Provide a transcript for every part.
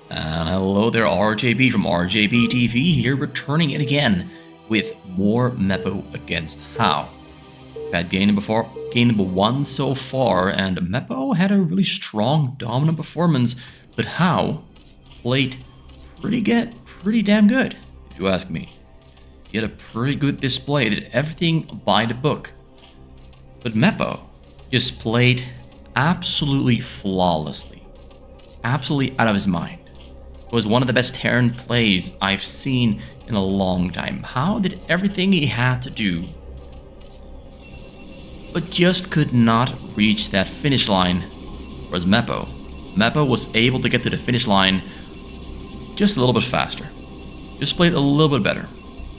And hello there, RJB from RJB TV here, returning it again with more Mepo against How. We've had game number 1 so far, and Mepo had a really strong, dominant performance, but How played pretty damn good, if you ask me. He had a pretty good display, did everything by the book. But Mepo just played absolutely flawlessly, absolutely out of his mind. It was one of the best Terran plays I've seen in a long time. How did everything he had to do, but just could not reach that finish line. Whereas Mepo was able to get to the finish line just a little bit faster. Just played a little bit better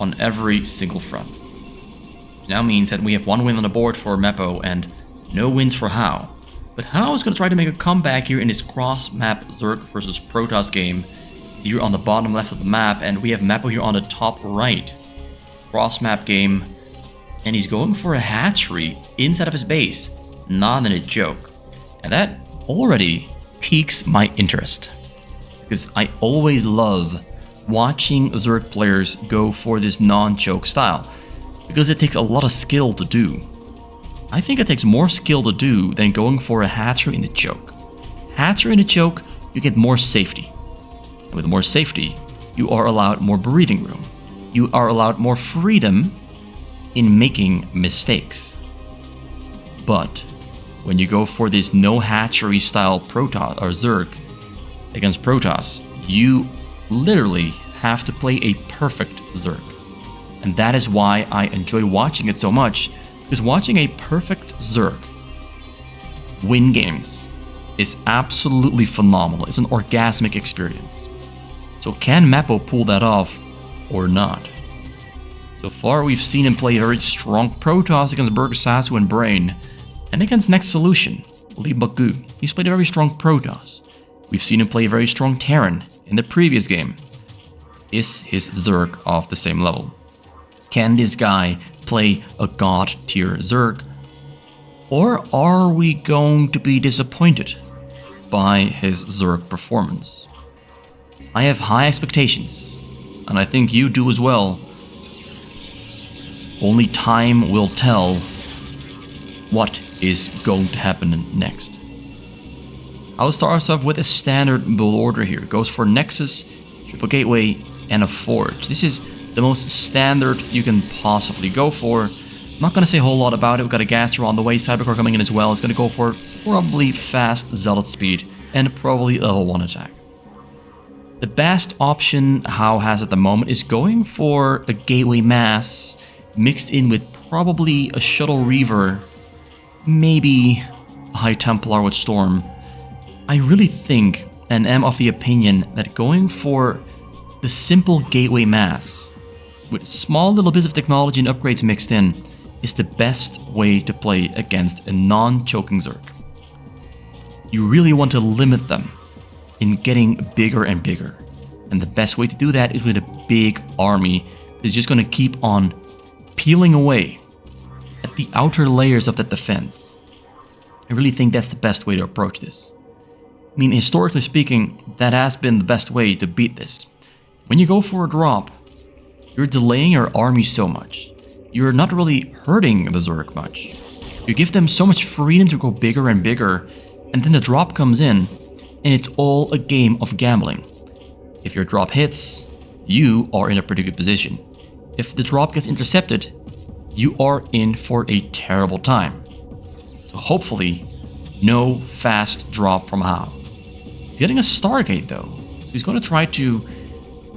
on every single front. Which now means that we have 1 win on the board for Mepo and no wins for How. But How is going to try to make a comeback here in this cross-map Zerg versus Protoss game here on the bottom left of the map, and we have Mepo here on the top right. Cross-map game, and he's going for a hatchery inside of his base, not in a joke. And that already piques my interest, because I always love watching Zerg players go for this non-choke style, because it takes a lot of skill to do. I think it takes more skill to do than going for a hatchery in the choke. Hatchery in the choke, you get more safety. And with more safety, you are allowed more breathing room. You are allowed more freedom in making mistakes. But when you go for this no hatchery style Protoss or Zerg against Protoss, you literally have to play a perfect Zerg. And that is why I enjoy watching it so much, because watching a perfect Zerg win games is absolutely phenomenal. It's an orgasmic experience. So can Mepo pull that off or not? So far we've seen him play a very strong Protoss against Burgersasu and Brain, and against Next Solution, Lee Bagu. He's played a very strong Protoss. We've seen him play a very strong Terran in the previous game. Is his Zerg off the same level? Can this guy play a god tier Zerg? Or are we going to be disappointed by his Zerg performance? I have high expectations, and I think you do as well. Only time will tell what is going to happen next. I'll start us off with a standard build order here. It goes for Nexus, Triple Gateway, and a Forge. This is the most standard you can possibly go for. I'm not going to say a whole lot about it. We've got a Gaster on the way, Cybercore coming in as well. It's going to go for probably fast Zealot speed and probably level 1 attack. The best option How has at the moment is going for a Gateway Mass mixed in with probably a Shuttle Reaver, maybe a High Templar with Storm. I really think and am of the opinion that going for the simple Gateway Mass with small little bits of technology and upgrades mixed in is the best way to play against a non-choking Zerg. You really want to limit them in getting bigger and bigger. And the best way to do that is with a big army that's just going to keep on peeling away at the outer layers of that defense. I really think that's the best way to approach this. I mean, historically speaking, that has been the best way to beat this. When you go for a drop, you're delaying your army so much. You're not really hurting the Zerg much. You give them so much freedom to go bigger and bigger, and then the drop comes in, and it's all a game of gambling. If your drop hits, you are in a pretty good position. If the drop gets intercepted, you are in for a terrible time. So hopefully, no fast drop from How. He's getting a Stargate though. He's going to try to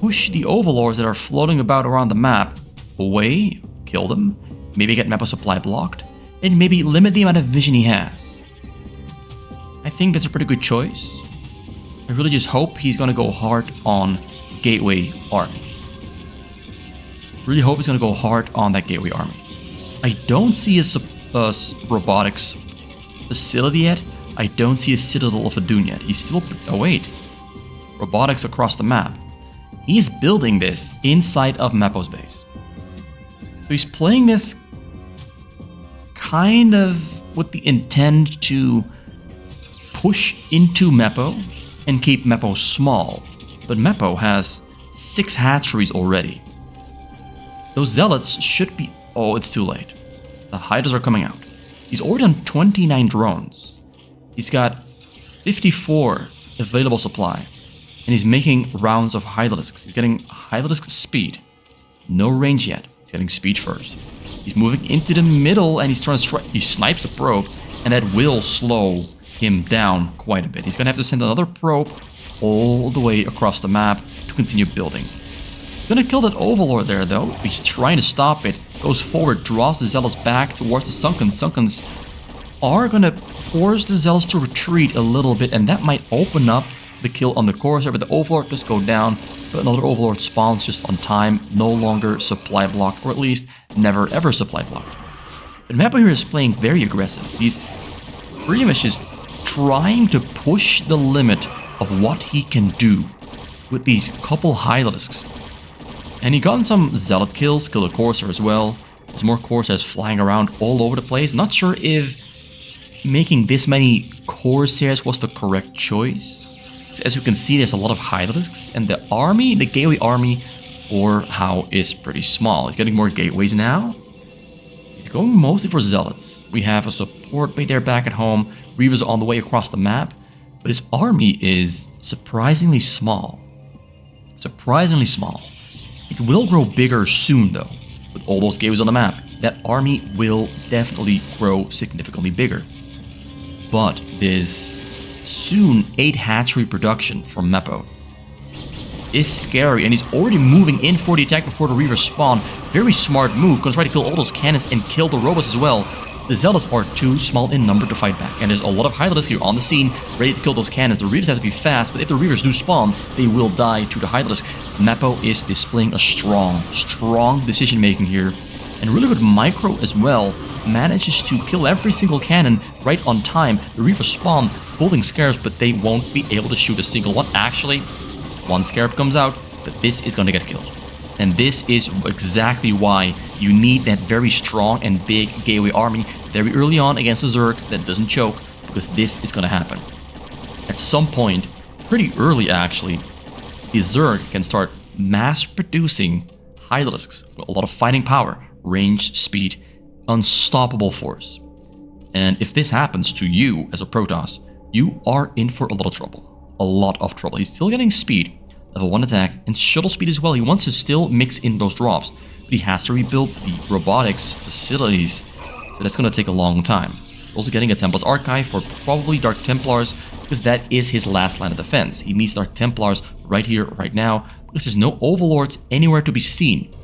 push the Overlords that are floating about around the map away, kill them, maybe get Mepo supply blocked, and maybe limit the amount of vision he has. I think that's a pretty good choice. I really just hope he's going to go hard on Gateway Army. Really hope he's going to go hard on that Gateway Army. I don't see a robotics facility yet. I don't see a Citadel of Adun yet. He's still... Oh wait. Robotics across the map. He's building this inside of Mepo's base. So he's playing this kind of with the intent to push into Mepo and keep Mepo small but Mepo has 6 hatcheries already. Those Zealots should be... Oh, it's too late. The Hydras are coming out. He's already on 29 drones. He's got 54 available supply. And he's making rounds of Hydralisks. He's getting Hydralisk speed. No range yet. He's getting speed first. He's moving into the middle and he's trying to strike. He snipes the probe, and that will slow him down quite a bit. He's gonna have to send another probe all the way across the map to continue building. He's gonna kill that Overlord there though. He's trying to stop it. Goes forward, draws the Zealots back towards the Sunkens. Sunkens are gonna force the Zealots to retreat a little bit, and that might open up the kill on the Corsair, but the Overlord does go down. But another Overlord spawns just on time, no longer supply blocked, or at least never ever supply blocked. But Mepo here is playing very aggressive. He's pretty much just trying to push the limit of what he can do with these couple Hydralisks. And he got some Zealot kills, killed a Corsair as well. There's more Corsairs flying around all over the place. Not sure if making this many Corsairs was the correct choice. As you can see, there's a lot of Hydralisks, and the army, the gateway army for How is pretty small. He's getting more gateways now. He's going mostly for Zealots. We have a support base there back at home. Reavers are on the way across the map, but his army is surprisingly small. Surprisingly small. It will grow bigger soon though. With all those gateways on the map, that army will definitely grow significantly bigger. But this soon 8 hatchery production from Mepo is scary, and he's already moving in for the attack before the Reavers spawn. Very smart move, gonna try to kill all those cannons and kill the robots as well. The Zealots are too small in number to fight back, and there's a lot of Hydralisks here on the scene, ready to kill those cannons. The Reavers have to be fast, but if the Reavers do spawn, they will die to the Hydralisk. Mepo is displaying a strong decision making here, and really good micro as well. Manages to kill every single cannon right on time. The Reavers spawn, holding scarabs, but they won't be able to shoot a single one. Actually, one scarab comes out, but this is gonna get killed. And this is exactly why you need that very strong and big gateway army very early on against a Zerg that doesn't choke, because this is gonna happen. At some point, pretty early actually, the Zerg can start mass producing Hydralisks with a lot of fighting power, range, speed, unstoppable force. And if this happens to you as a Protoss, you are in for a lot of trouble. A lot of trouble. He's still getting speed, level 1 attack, and shuttle speed as well. He wants to still mix in those drops, but he has to rebuild the robotics facilities. So that's going to take a long time. He's also getting a Templar's Archive for probably Dark Templars, because that is his last line of defense. He needs Dark Templars right here, right now, because there's no Overlords anywhere to be seen.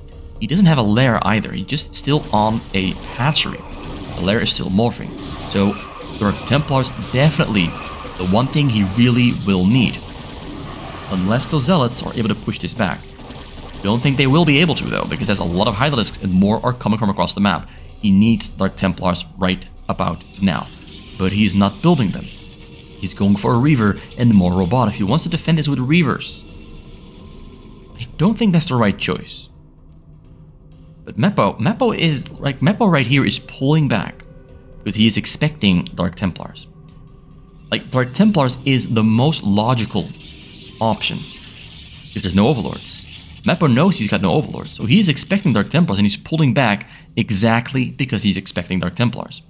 He doesn't have a lair either. He's just still on a hatchery. The lair is still morphing. So Dark Templars definitely the one thing he really will need. Unless those Zealots are able to push this back. Don't think they will be able to though, because there's a lot of Hydralisks and more are coming from across the map. He needs Dark Templars right about now. But he's not building them. He's going for a Reaver and more robotics. He wants to defend this with Reavers. I don't think that's the right choice. But Mepo right here is pulling back because he is expecting Dark Templars. Like, Dark Templars is the most logical option because there's no Overlords. Mepo knows he's got no Overlords, so he's expecting Dark Templars and he's pulling back exactly because he's expecting Dark Templars.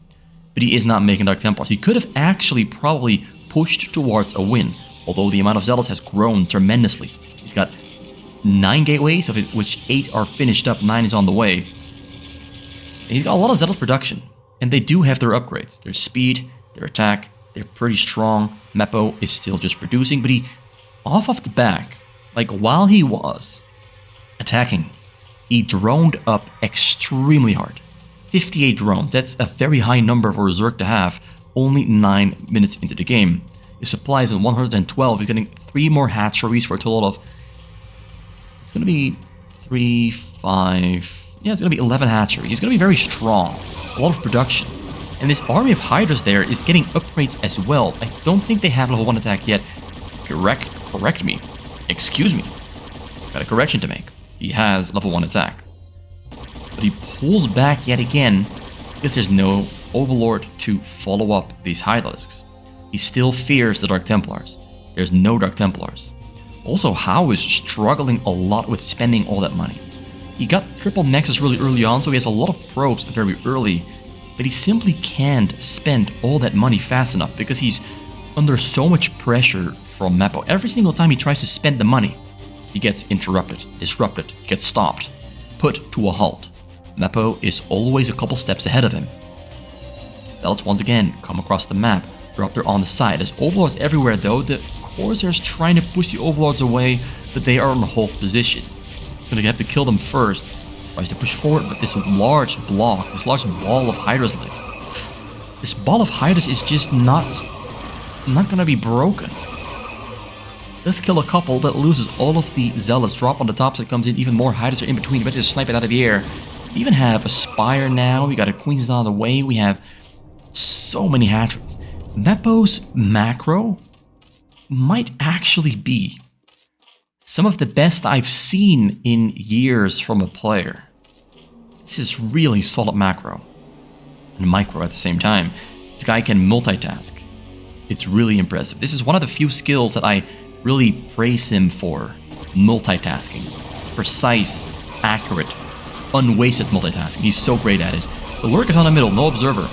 But he is not making Dark Templars. He could have actually probably pushed towards a win, although the amount of Zealots has grown tremendously. He's got 9 gateways, of which 8 are finished up, 9 is on the way. And he's got a lot of Zealot production, and they do have their upgrades. Their speed, their attack, they're pretty strong. Mepo is still just producing, but he, off the back, like while he was attacking, he droned up extremely hard. 58 drones, that's a very high number for a Zerg to have, only 9 minutes into the game. His supply is at 112, he's getting 3 more hatcheries for a total of, it's going to be 3, 5, yeah, it's going to be 11 hatcheries. He's going to be very strong, a lot of production. And this army of Hydras there is getting upgrades as well. I don't think they have level 1 attack yet. Correct me. Excuse me. Got a correction to make. He has level 1 attack. But he pulls back yet again because there's no Overlord to follow up these Hydralisks. He still fears the Dark Templars. There's no Dark Templars. Also, How is struggling a lot with spending all that money. He got triple Nexus really early on, so he has a lot of probes very early, but he simply can't spend all that money fast enough because he's under so much pressure from Mepo. Every single time he tries to spend the money, he gets interrupted, disrupted, gets stopped, put to a halt. Mepo is always a couple steps ahead of him. Zealots once again come across the map, drop there on the side. There's Overlords everywhere though. The Corsairs trying to push the Overlords away, but they are in a hold position. Gonna have to kill them first. Tries to push forward, but this large block, this large ball of Hydras list. This ball of Hydras is just not gonna be broken. Let's kill a couple, but loses all of the Zealots. Drop on the top, so it comes in. Even more Hydras are in between. You better just snipe it out of the air. We even have a Spire now. We got a Queen's on the way. We have so many hatcheries. Mepo's macro might actually be some of the best I've seen in years from a player. This is really solid macro. And micro at the same time. This guy can multitask. It's really impressive. This is one of the few skills that I really praise him for. Multitasking. Precise, accurate, unwasted multitasking. He's so great at it. The lurk is on the middle, no observer.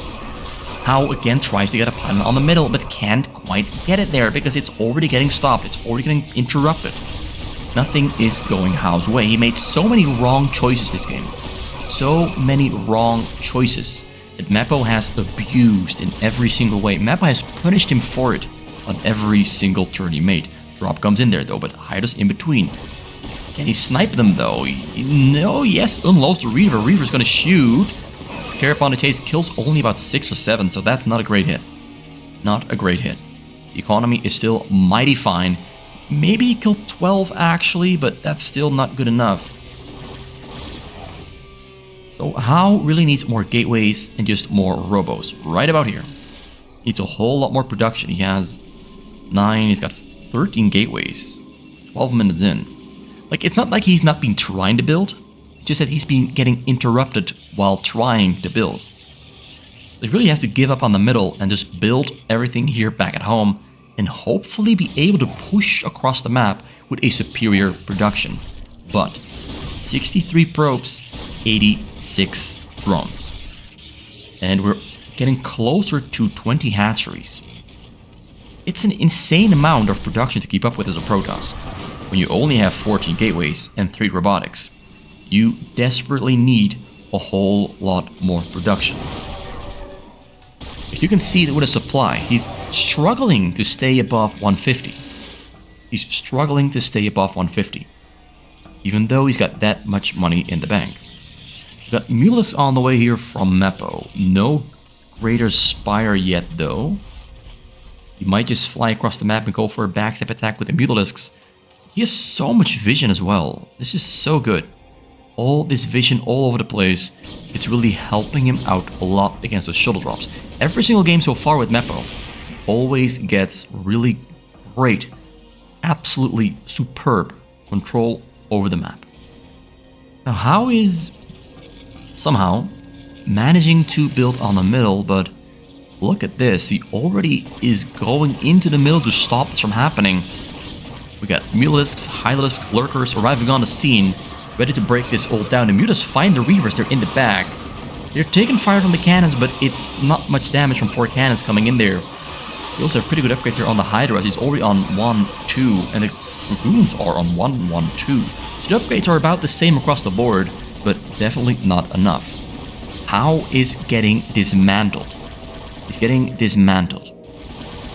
How again tries to get a pilot on the middle, but can't quite get it there because it's already getting stopped. It's already getting interrupted. Nothing is going Hao's way. He made so many wrong choices this game. So many wrong choices that Mepo has abused in every single way. Mepo has punished him for it on every single turn he made. Drop comes in there though, but Hydra's in between. Can he snipe them though? No, yes, unloads the Reaver. Reaver's gonna shoot. Scarab on the chase kills only about 6 or 7, so that's not a great hit. Not a great hit. The economy is still mighty fine. Maybe he killed 12 actually, but that's still not good enough. So Hao really needs more gateways and just more robos. Right about here. Needs a whole lot more production. He has 9, he's got 13 gateways. 12 minutes in. Like, it's not like he's not been trying to build. It's just that he's been getting interrupted while trying to build. He really has to give up on the middle and just build everything here back at home and hopefully be able to push across the map with a superior production. But 63 probes, 86 drones. And we're getting closer to 20 hatcheries. It's an insane amount of production to keep up with as a Protoss. When you only have 14 gateways and 3 robotics, you desperately need a whole lot more production. If you can see that with a supply, he's struggling to stay above 150. He's struggling to stay above 150. Even though he's got that much money in the bank. We've got Mulus on the way here from Mepo. No greater Spire yet though. He might just fly across the map and go for a backstep attack with the Mutalisks. He has so much vision as well. This is so good. All this vision all over the place. It's really helping him out a lot against the shuttle drops. Every single game so far with Mepo always gets really great, absolutely superb control over the map. Now Hao is somehow managing to build on the middle, but look at this. He already is going into the middle to stop this from happening. We got Mutalisks, Hydralisks, Lurkers arriving on the scene, ready to break this all down. The Mutas find the Reavers, they're in the back. They're taking fire from the cannons, but it's not much damage from 4 cannons coming in there. They also have pretty good upgrades there on the Hydras. He's already on 1, 2, and the Dragoons are on 1, 1, 2. So the upgrades are about the same across the board, but definitely not enough. Hao is getting dismantled. He's getting dismantled.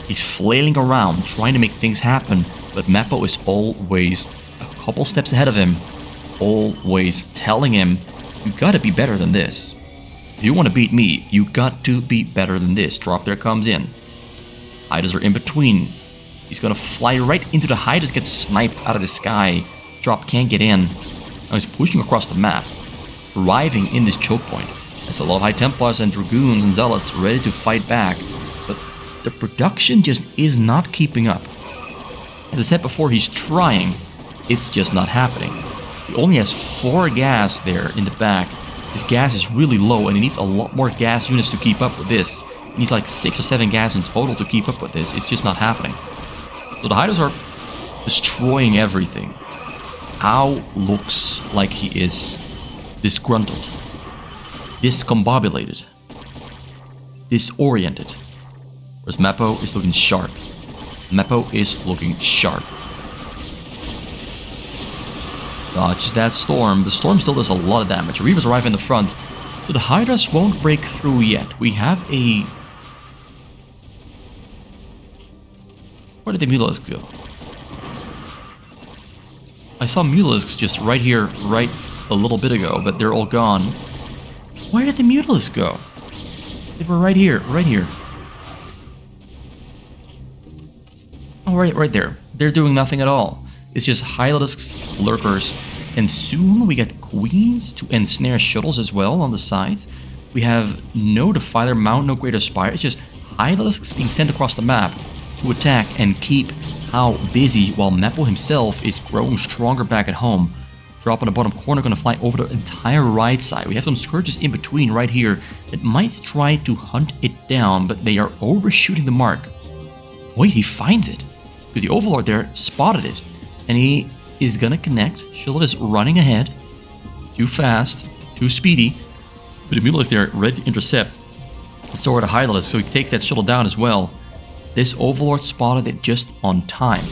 He's flailing around, trying to make things happen, but Mepo is always a couple steps ahead of him, always telling him, you gotta be better than this. If you want to beat me, you got to be better than this. Drop there comes in. Hydras are in between. He's gonna fly right into the Hydras, gets sniped out of the sky. Drop can't get in. Now he's pushing across the map, arriving in this choke point. There's a lot of High Templars and Dragoons and Zealots ready to fight back, but the production just is not keeping up. As I said before, he's trying, it's just not happening. He only has 4 gas there in the back. His gas is really low and he needs a lot more gas units to keep up with this. He needs like 6 or 7 gas in total to keep up with this. It's just not happening. So the Hydras are destroying everything. Hao looks like he is disgruntled, discombobulated, disoriented. Whereas Mepo is looking sharp. Mepo is looking sharp. Dodges that storm. The storm still does a lot of damage. Reavers arrive in the front, so the Hydras won't break through yet. We have a... Where did the Mutalisks go? I saw Mutalisks just right here, right a little bit ago, but they're all gone. Where did the Mutalisks go? They were right here, right here. Oh, right there. They're doing nothing at all. It's just Hylisk's lurkers, and soon we get queens to ensnare shuttles as well on the sides. We have no Defiler Mount, no Greater Spire. It's just Hylisk's being sent across the map to attack and keep Hao busy, while Mepo himself is growing stronger back at home. Drop on the bottom corner, gonna fly over the entire right side. We have some Scourges in between right here that might try to hunt it down, but they are overshooting the mark. Wait, he finds it, because the Overlord there spotted it. And he is gonna connect. Shillet is running ahead. Too fast, too speedy. But the Mutalisk there ready to intercept. So are the Hylisk, so he takes that shuttle down as well. This Overlord spotted it just on time.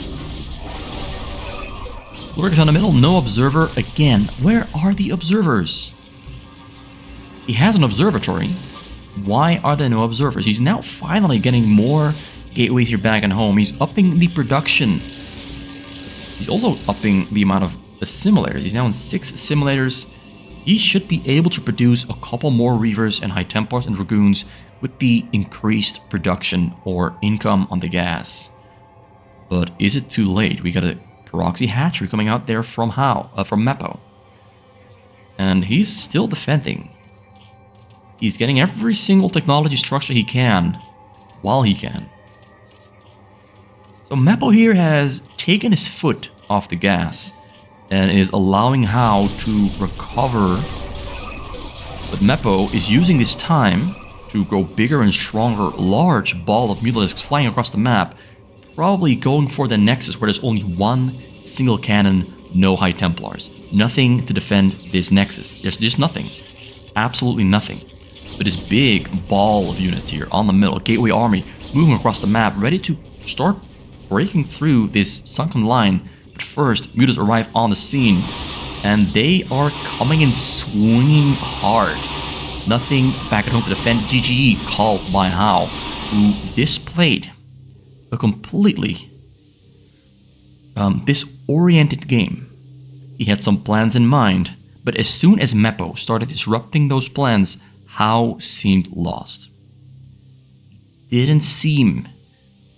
Lurkers on the middle, no observer again. Where are the observers? He has an observatory. Why are there no observers? He's now finally getting more gateways here back at home. He's upping the production. He's also upping the amount of assimilators. He's now in 6 assimilators. He should be able to produce a couple more Reavers and High Templars and Dragoons with the increased production or income on the gas. But is it too late? We got a Proxy Hatchery coming out there from Mepo. And he's still defending. He's getting every single technology structure he can while he can. So Mepo here has taken his foot off the gas and is allowing Hao to recover. But Mepo is using this time to grow bigger and stronger. Large ball of Mutalisks flying across the map, probably going for the Nexus where there's only one single cannon, no High Templars. Nothing to defend this Nexus. There's just nothing. Absolutely nothing. But this big ball of units here on the middle, Gateway Army, moving across the map, ready to start breaking through this sunken line. But first, Mutas arrive on the scene, and they are coming in swinging hard. Nothing back at home to defend. GGE called by Hao, who displayed a completely disoriented game. He had some plans in mind, but as soon as Mepo started disrupting those plans, Hao seemed lost. He didn't seem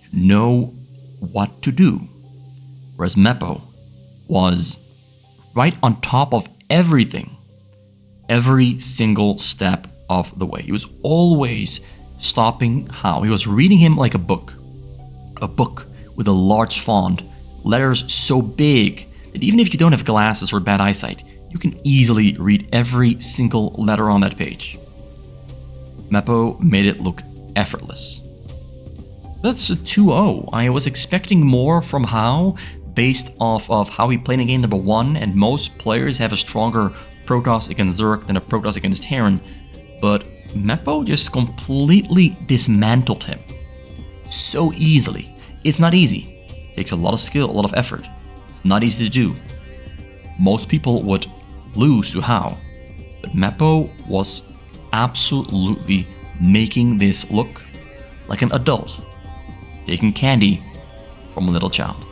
to know what to do, whereas Mepo was right on top of everything, every single step of the way. He was always stopping Hao. He was reading him like a book with a large font, letters so big that even if you don't have glasses or bad eyesight, you can easily read every single letter on that page. Mepo made it look effortless. That's a 2-0. I was expecting more from Hao based off of how he played in game number 1, and most players have a stronger Protoss against Zerg than a Protoss against Terran, but Mepo just completely dismantled him so easily. It's not easy. It takes a lot of skill, a lot of effort. It's not easy to do. Most people would lose to Hao, but Mepo was absolutely making this look like an adult taking candy from a little child.